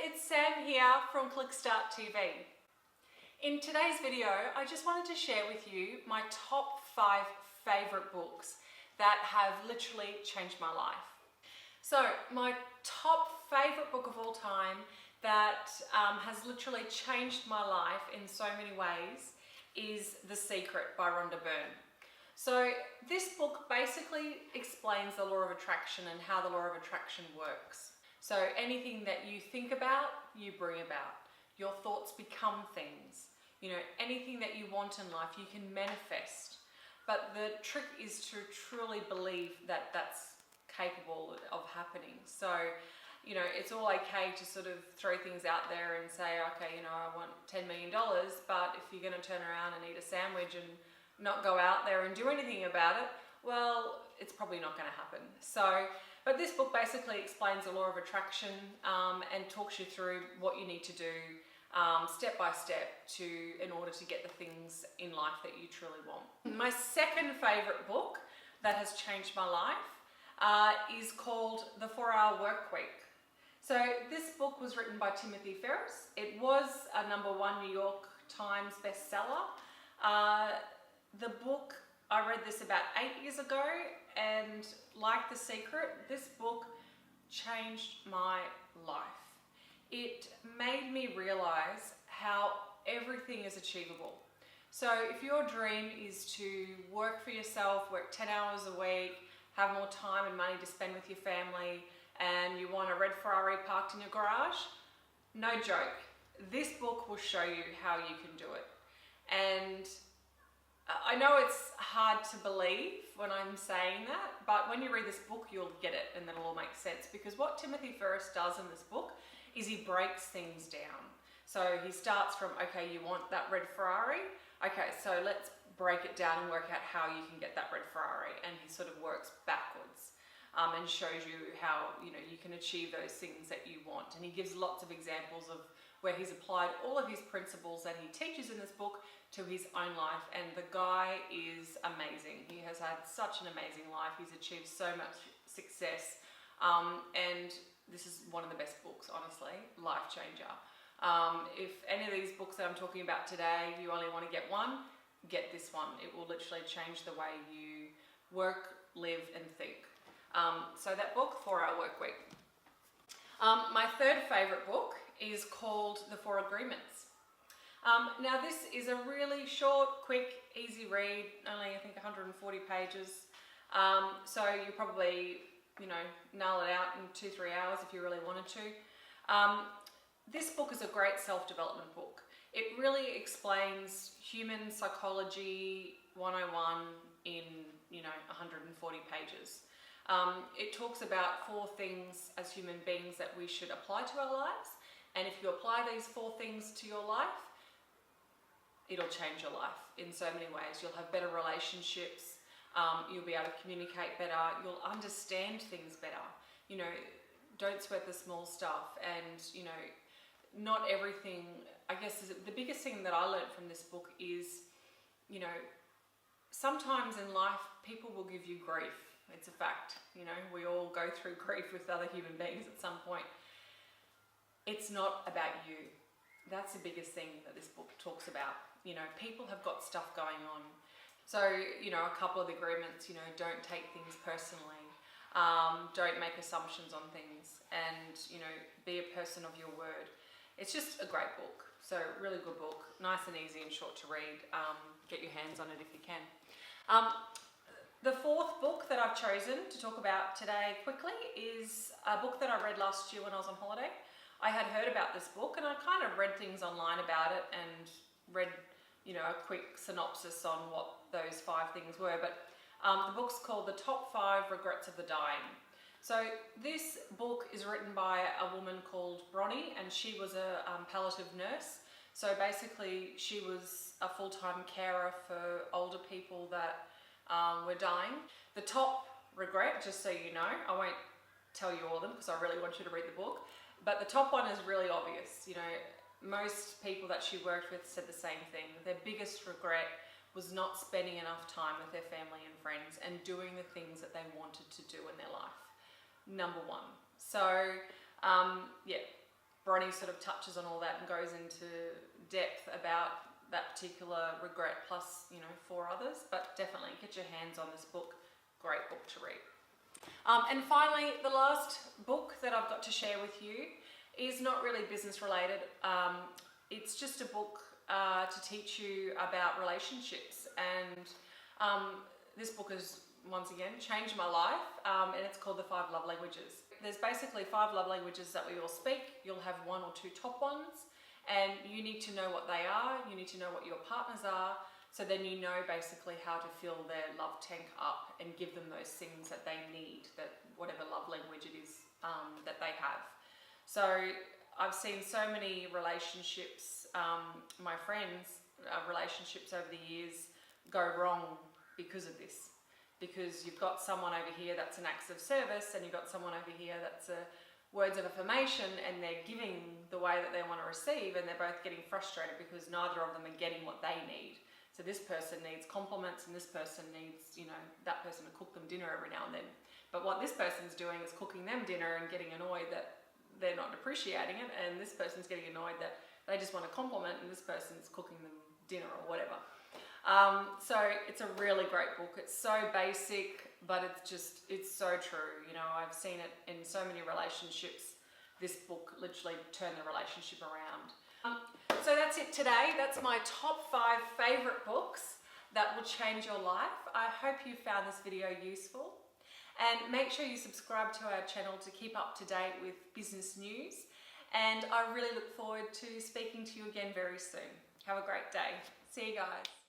it's Sam here from Clickstart TV. In today's video, I just wanted to share with you my top 5 favourite books that have literally changed my life. So my top favourite book of all time that has literally changed my life in so many ways is The Secret by Rhonda Byrne. So this book basically explains the law of attraction and how the law of attraction works. So anything that you think about, you bring about. Your thoughts become things. You know, anything that you want in life, you can manifest. But the trick is to truly believe that that's capable of happening. So, you know, it's all okay to sort of throw things out there and say, okay, you know, I want $10 million, but if you're going to turn around and eat a sandwich and not go out there and do anything about it, well, it's probably not going to happen. So, but this book basically explains the law of attraction and talks you through what you need to do step by step in order to get the things in life that you truly want. My second favourite book that has changed my life is called The 4-Hour Workweek. So this book was written by Timothy Ferriss. It was a #1 New York Times bestseller. The book, I read this about 8 years ago, and like The Secret, this book changed my life. It made me realize how everything is achievable. So if your dream is to work for yourself, work 10 hours a week, have more time and money to spend with your family, and you want a red Ferrari parked in your garage, no joke, this book will show you how you can do it. And I know it's hard to believe when I'm saying that, but when you read this book, you'll get it and it'll all make sense. Because what Timothy Ferriss does in this book is he breaks things down. So he starts from, okay, you want that red Ferrari? Okay, so let's break it down and work out how you can get that red Ferrari. And he sort of works backwards and shows you how, you know, you can achieve those things that you want. And he gives lots of examples of where he's applied all of his principles that he teaches in this book to his own life, and the guy is amazing. He has had such an amazing life. He's achieved so much success, and this is one of the best books, honestly, life changer. If any of these books that I'm talking about today, you only want to get one, get this one. It will literally change the way you work, live, and think. So that book, 4-Hour Workweek. My third favourite book is called The 4 Agreements. Now this is a really short, quick, easy read, only I think 140 pages. So you probably, you know, nail it out in 2-3 hours if you really wanted to. This book is a great self-development book. It really explains human psychology 101 in, you know, 140 pages. It talks about 4 things as human beings that we should apply to our lives. And if you apply these 4 things to your life, it'll change your life in so many ways. You'll have better relationships, you'll be able to communicate better, you'll understand things better. You know, don't sweat the small stuff, and, you know, not everything, I guess the biggest thing that I learned from this book is, you know, sometimes in life people will give you grief. It's a fact. You know, we all go through grief with other human beings at some point. It's not about you. That's the biggest thing that this book talks about. You know, people have got stuff going on. So, you know, a couple of agreements, you know, don't take things personally. Don't make assumptions on things, and, you know, be a person of your word. It's just a great book. So, really good book. Nice and easy and short to read. Get your hands on it if you can. The fourth book that I've chosen to talk about today quickly is a book that I read last year when I was on holiday. I had heard about this book and I kind of read things online about it and read, you know, a quick synopsis on what those 5 things were. But the book's called The Top 5 Regrets of the Dying. So this book is written by a woman called Bronnie, and she was a palliative nurse. So basically she was a full-time carer for older people that were dying. The top regret, just so you know, I won't tell you all of them because I really want you to read the book, but the top one is really obvious. You know, most people that she worked with said the same thing. Their biggest regret was not spending enough time with their family and friends and doing the things that they wanted to do in their life. #1. So, yeah, Bronnie sort of touches on all that and goes into depth about that particular regret, plus, you know, 4 others. But definitely get your hands on this book. Great book to read. And finally, the last book that I've got to share with you is not really business related. It's just a book to teach you about relationships, and this book has once again changed my life, and it's called The 5 Love Languages. There's basically 5 love languages that we all speak. You'll have 1 or 2 top ones, and you need to know what they are. You need to know what your partners are, so then you know basically how to fill their love tank up and give them those things that they need, that whatever love language it is that they have. So I've seen so many relationships, my friends' relationships over the years go wrong because of this. Because you've got someone over here that's an acts of service, and you've got someone over here that's words of affirmation, and they're giving the way that they want to receive, and they're both getting frustrated because neither of them are getting what they need. So this person needs compliments, and this person needs, you know, that person to cook them dinner every now and then. But what this person's doing is cooking them dinner and getting annoyed that they're not appreciating it, and this person's getting annoyed that they just want a compliment, and this person's cooking them dinner or whatever. So it's a really great book. It's so basic, but it's so true. You know, I've seen it in so many relationships. This book literally turned the relationship around. So that's it today. That's my top 5 favorite books that will change your life. I hope you found this video useful, and make sure you subscribe to our channel to keep up to date with business news. And I really look forward to speaking to you again very soon. Have a great day. See you guys.